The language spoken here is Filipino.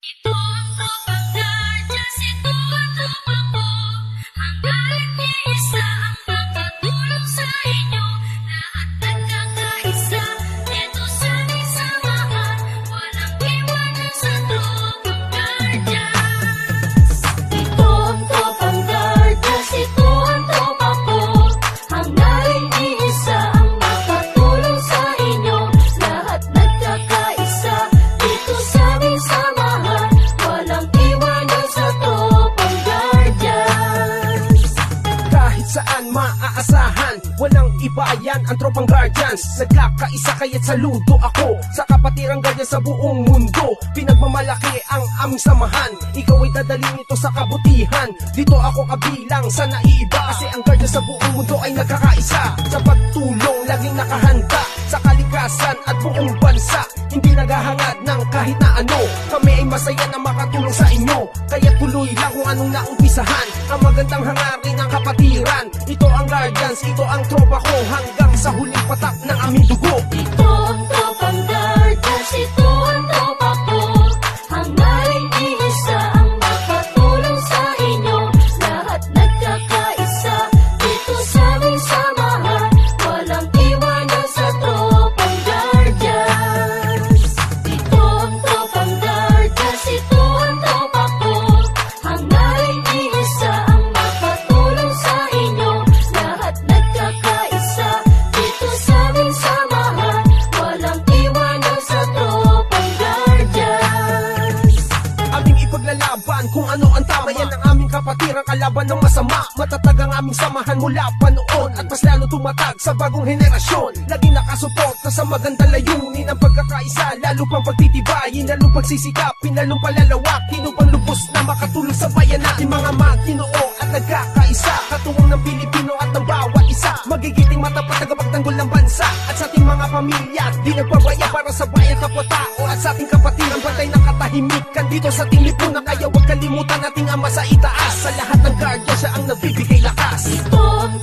Ito ang kapag-guardians, ito ang tropa ko. Hanggang iisa ang makatulong sa inyo. Lahat nagkakaisa, ito sa aming samahan. Walang iwanan sa tropang guardians. Ito ang tropang guardians, ito ang tropa ko. Hanggang iisa ang makatulong sa inyo. Lahat nagkakaisa, ito sa aming samahan. Walang iwanan sa tropang guardians. Kahit saan maaasahan, walang iba yan ang tropang guardians. Nagkakaisa kaya't saludo ako sa kapatirang guardians sa buong mundo. Pinagmamalaki ang aming samahan, ikaw ay dadalhin ito sa kabutihan. Dito ako kabilang sa naiiba, kasi ang guardians sa buong mundo ay nagkakaisa. Sa pagtulong, laging nakahanda sa kalikasan at buong bansa. Hindi naghahangad ng kahit na ano. Kami ay masaya na makatulong sa inyo, kaya tuloy lang kung anong naumpisahan. Ang magandang hangarin ng kapatiran. Ito ang guardians, ito ang tropa ko. Hanggang sa huling patak ng aming dugo. Ito ang tropang guardians, ito ang tropa ko. Hanggang iisa ang makatulong sa inyo. Lahat nagkakaisa, dito sa aming samahan. Walang iwanan sa tropang guardians. Ito ang tropang guardians, ito ang tropa ko. Hanggang iisa ang makatulong sa inyo. Lahat nagkakaisa, dito sa aming samahan. Walang iwanan sa tropang guardians. Aming ipaglalaban kung ano ang tama. Yan ang aming kapatiran, kalaban ng masama. Matatag ang aming samahan mula pa noon, at mas lalo tumatag sa bagong henerasyon. Laging nakasuporta sa magandang layunin ang pagkakaisa. Lalo pang pagtitibayin, lalo pagsisikapin, lalong palalawakin upang lubos na makatulong sa bayan natin. Mga magtinoo at nagkakaisa, katuwang ng Pilipino at ng bawat isa. Magigiting matapat tagapagtanggol ng bansa at sa ating mga pamilya. Di nagpabaya para sa bayan, kapwa-tao at sa ating kapatiran. Bantay ng katahimikan dito sa ating lipunan. Kaya huwag kalimutan nating ama sa itaas. Sa lahat ng guardian, siya ang nagbibigay lakas. Ito ang